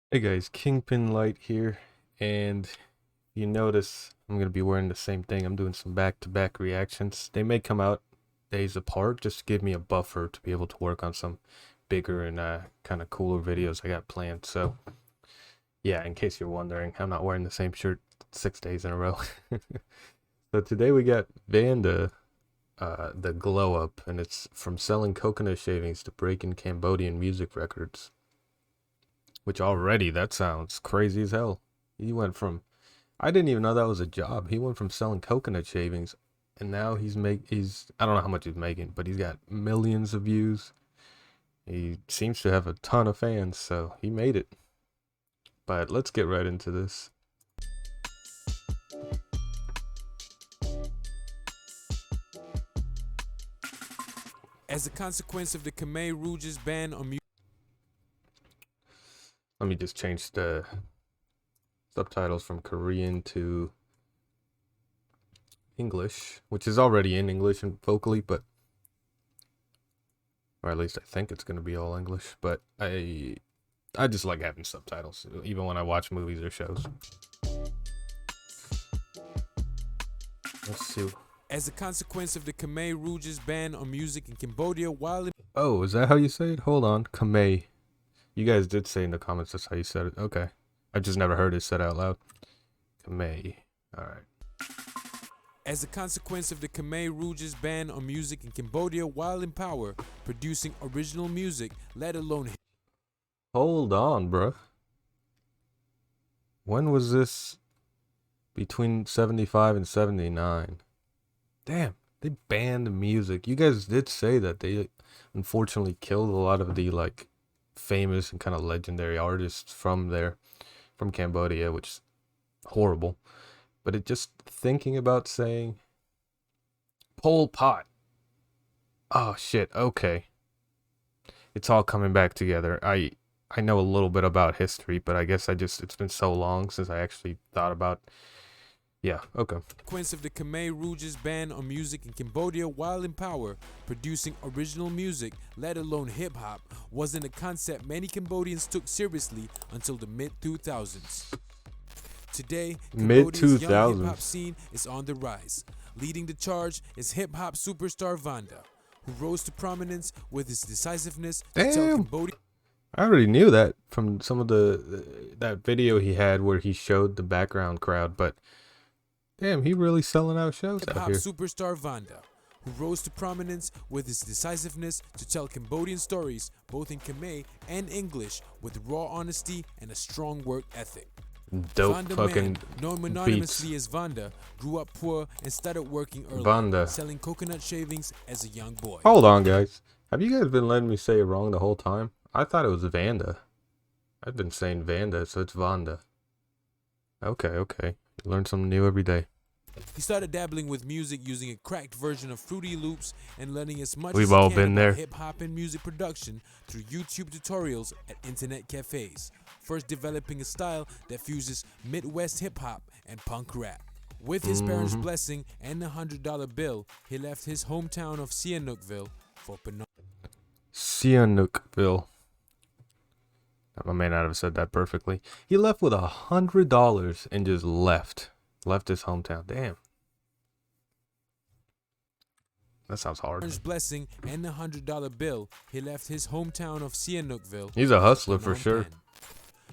Hey guys, Kingpin Light here, and you notice I'm going to be wearing the same thing. I'm doing some back-to-back reactions. They may come out days apart just to give me a buffer to be able to work on some bigger and kind of cooler videos I got planned. So, yeah, in case you're wondering, I'm not wearing the same shirt 6 days in a row. So today we got VannDa, the glow up, and it's from selling coconut shavings to breaking Cambodian music records. Which already, that sounds crazy as hell. He went from, I didn't even know that was a job. He went from selling coconut shavings, and now I don't know how much he's making, but he's got millions of views. He seems to have a ton of fans, so he made it. But let's get right into this. As a consequence of the Khmer Rouge's ban on music. Let me just change the subtitles from Korean to English, which is already in English and vocally, but or at least I think it's going to be all English, but I just like having subtitles even when I watch movies or shows. Let's see. As a consequence of the Khmer Rouge's ban on music in Cambodia while in Oh, is that how you say it? Hold on, Khmer. You guys did say in the comments that's how you said it. Okay. I just never heard it said out loud. Khmer. Alright. As a consequence of the Khmer Rouge's ban on music in Cambodia while in power, producing original music, let alone Hold on, bruh. When was this? Between 75 and 79. Damn, they banned music. You guys did say that they unfortunately killed a lot of the like famous and kind of legendary artists from there, from Cambodia, which is horrible. But it just thinking about saying Pol Pot. Oh shit, okay. It's all coming back together. I know a little bit about history, but I guess it's been so long since I actually thought about. Yeah, okay. consequence of the Khmer Rouge's ban on music in Cambodia while in power, producing original music, let alone hip-hop, wasn't a concept many Cambodians took seriously until the mid-2000s. Today, Cambodia's young hip-hop scene is on the rise. Leading the charge is hip-hop superstar VannDa, who rose to prominence with his decisiveness to tell Cambodia. I already knew that from some of that video he had where he showed the background crowd, but damn, he really selling out shows out Hip-hop here. superstar VannDa, who rose to prominence with his decisiveness to tell Cambodian stories both in Khmer and English with raw honesty and a strong work ethic. Dope VannDa fucking Man, known anonymously as VannDa, grew up poor and started working early, selling coconut shavings as a young boy. Hold on, guys. Have you guys been letting me say it wrong the whole time? I thought it was VannDa. I've been saying VannDa, so it's VannDa. Okay. You learn something new every day. He started dabbling with music using a cracked version of Fruity Loops and learning as much We've as he all can been there. about hip-hop and music production through YouTube tutorials at internet cafes, first developing a style that fuses Midwest hip-hop and punk rap. With his parents' blessing and a $100 bill, he left his hometown of Sihanoukville for Phnom. Sihanoukville. I may not have said that perfectly. He left with $100 and just left his hometown. Damn, that sounds hard. Parents' blessing and a $100 bill, he left his hometown of Sihanoukville. He's a hustler for sure.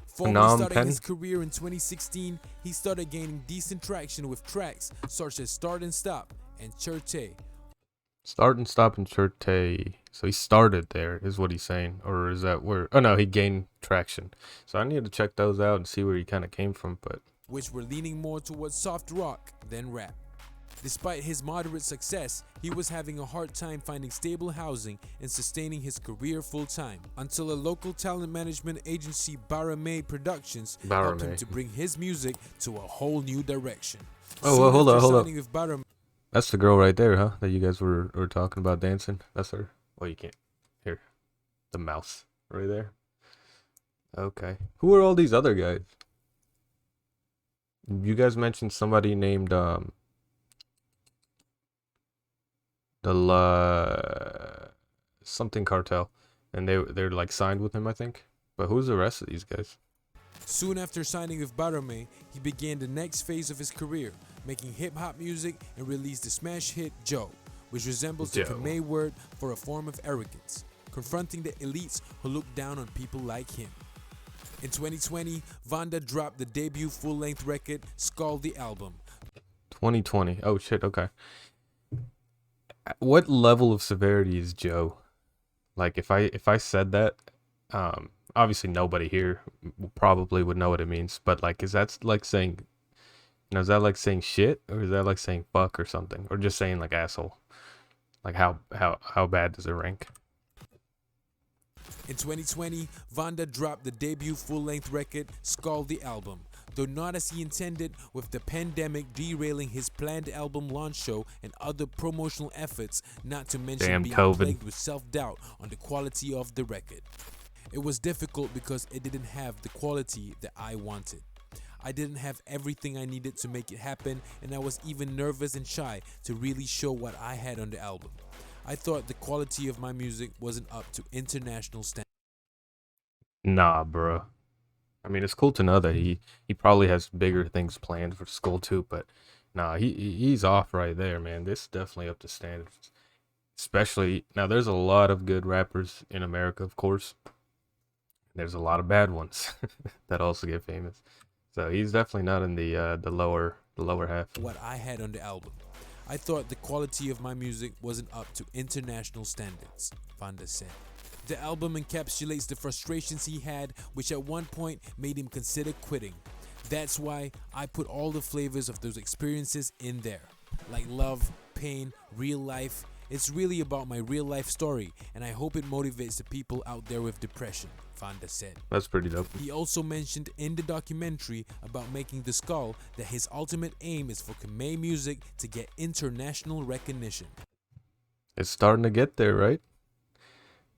Formally starting his career in 2016, he started gaining decent traction with tracks such as Start and Stop and Cherte. Start and Stop and Cherte. So he started there, is what he's saying. Or is that where... Oh no, he gained traction. So I need to check those out and see where he kind of came from, but... which were leaning more towards soft rock than rap. Despite his moderate success, he was having a hard time finding stable housing and sustaining his career full-time, until a local talent management agency, Baramay Productions, helped him to bring his music to a whole new direction. Oh, well, hold on. That's the girl right there, huh? That you guys were talking about dancing? That's her? Well, you can't. Here. The mouse. Right there. Okay. Who are all these other guys? You guys mentioned somebody named, something cartel, and they're like signed with him, I think. But who's the rest of these guys? Soon after signing with Barome, he began the next phase of his career, making hip-hop music and released the smash hit Joe, which resembles the Joe. Khmer word for a form of arrogance, confronting the elites who look down on people like him. In 2020, VannDa dropped the debut full-length record, Skull the Album. 2020. Oh shit, okay. What level of severity is Joe? Like if I said that, obviously nobody here probably would know what it means, but like is that like saying, is that like saying shit, or is that like saying fuck or something, or just saying like asshole? Like how bad does it rank? In 2020, VannDa dropped the debut full-length record, Skull the Album, though not as he intended, with the pandemic derailing his planned album launch show and other promotional efforts, not to mention Damn being COVID. plagued with self-doubt on the quality of the record. It was difficult because it didn't have the quality that I wanted. I didn't have everything I needed to make it happen, and I was even nervous and shy to really show what I had on the album. I thought the quality of my music wasn't up to international standards. Nah, bro. I mean, it's cool to know that he probably has bigger things planned for school too, but nah, he's off right there, man. This is definitely up to standards. Especially now, there's a lot of good rappers in America, of course. There's a lot of bad ones that also get famous. So he's definitely not in the lower half. What I had on the album. I thought the quality of my music wasn't up to international standards, VannDa said. The album encapsulates the frustrations he had, which at one point made him consider quitting. That's why I put all the flavors of those experiences in there, like love, pain, real life. It's really about my real life story, and I hope it motivates the people out there with depression, VannDa said. That's pretty dope. He also mentioned in the documentary about making the Skull that his ultimate aim is for Khmer music to get international recognition. It's starting to get there, right?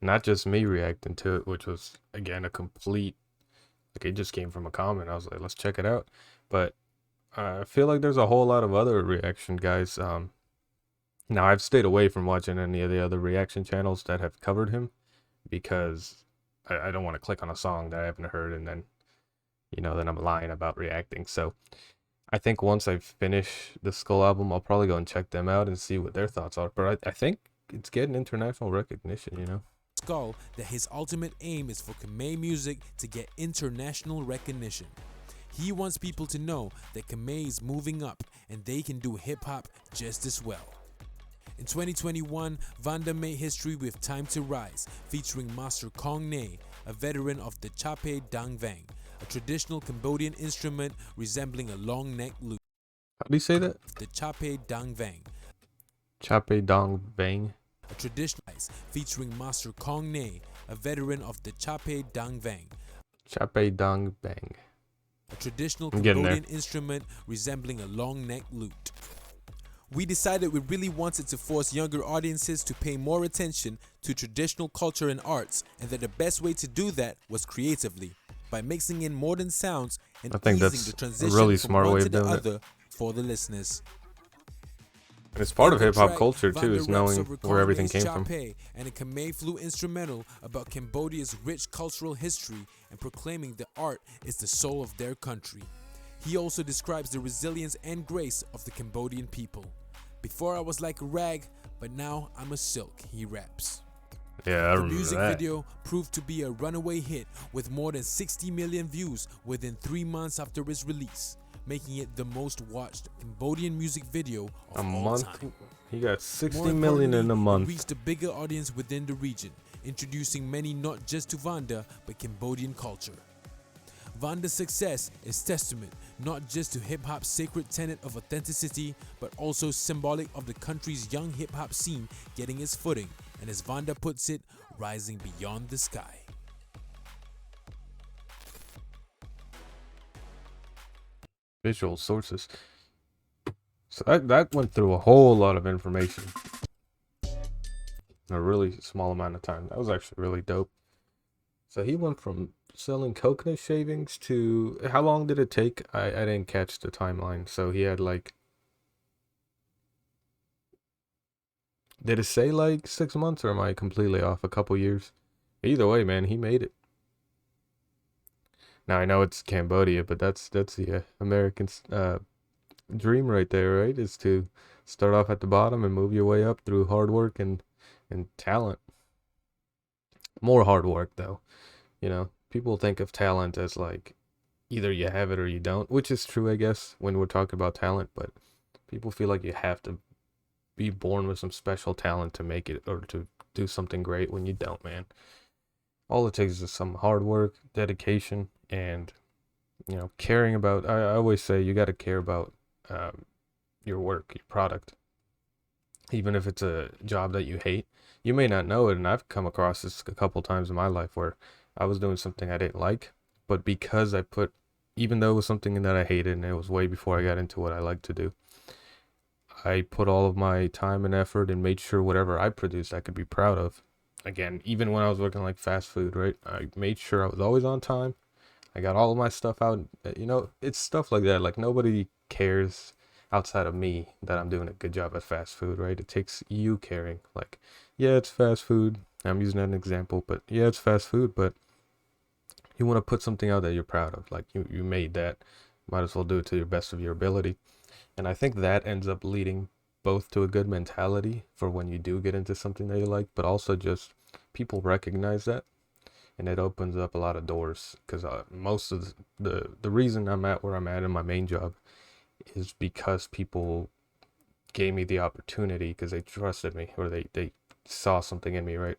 Not just me reacting to it, which was again a complete, like it just came from a comment. I was like, let's check it out. But I feel like there's a whole lot of other reaction guys. Now I've stayed away from watching any of the other reaction channels that have covered him because I don't want to click on a song that I haven't heard and then, then I'm lying about reacting. So I think once I finish the Skull album, I'll probably go and check them out and see what their thoughts are. But I think it's getting international recognition, Skull that his ultimate aim is for Khmer music to get international recognition. He wants people to know that Khmer is moving up and they can do hip-hop just as well. In 2021, VannDa made history with Time to Rise, featuring Master Kong Ne, a veteran of the Chape Dang Vang, a traditional Cambodian instrument resembling a long neck lute. How do you say that? The Chape Dang Vang. Chape Dang Bang. A traditional featuring Master Kong Ne, a veteran of the Chape Dang Vang. Chape Dang Bang. A traditional Cambodian instrument resembling a long neck lute. We decided we really wanted to force younger audiences to pay more attention to traditional culture and arts, and that the best way to do that was creatively, by mixing in modern sounds and easing the transition really from smart one way to of the doing it. other for the listeners. And it's part of In the hip hop track, culture too, is VannDa knowing raps over where everything Kong came Ne's from. Chape and a Khmer flute instrumental about Cambodia's rich cultural history and proclaiming that art is the soul of their country. He also describes the resilience and grace of the Cambodian people. Before I was like a rag, but now I'm a silk, he raps. Yeah, I The remember music that. video proved to be a runaway hit with more than 60 million views within 3 months after its release, making it the most watched Cambodian music video of A all month. time. He got 60 More million in a importantly, month. it reached a bigger audience within the region, introducing many not just to VannDa, but Cambodian culture. VannDa's success is testament not just to hip-hop's sacred tenet of authenticity, but also symbolic of the country's young hip-hop scene getting its footing, and as VannDa puts it, rising beyond the sky. Visual sources. So that went through a whole lot of information in a really small amount of time. That was actually really dope. So he went from selling coconut shavings to, how long did it take? I didn't catch the timeline. So he had like, did it say like 6 months, or am I completely off? A couple years? Either way, man, he made it. Now I know it's Cambodia, but that's the American dream right there, right? Is to start off at the bottom and move your way up through hard work and talent. More hard work though. You know, people think of talent as like either you have it or you don't, which is true, I guess, when we're talking about talent, but people feel like you have to be born with some special talent to make it or to do something great when you don't, man. All it takes is some hard work, dedication, and caring about. I always say you got to care about um, your work, your product, even if it's a job that you hate. You may not know it, and I've come across this a couple times in my life where I was doing something I didn't like, but because even though it was something that I hated, and it was way before I got into what I like to do, I put all of my time and effort and made sure whatever I produced I could be proud of. Again, even when I was working like fast food, right? I made sure I was always on time. I got all of my stuff out. It's stuff like that. Like nobody cares outside of me that I'm doing a good job at fast food, right? It takes you caring. Like, yeah, it's fast food. I'm using that as an example, but yeah, it's fast food, but you want to put something out that you're proud of. Like you made that. Might as well do it to your best of your ability. And I think that ends up leading both to a good mentality for when you do get into something that you like, but also just people recognize that, and it opens up a lot of doors. Because most of the reason I'm at where I'm at in my main job is because people gave me the opportunity because they trusted me or they saw something in me, right?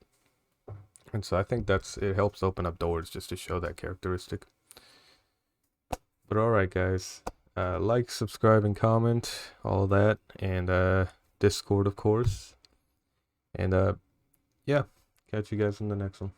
And so I think it helps open up doors just to show that characteristic. But all right, guys. Like, subscribe, and comment, all that, and Discord, of course. And yeah, catch you guys in the next one.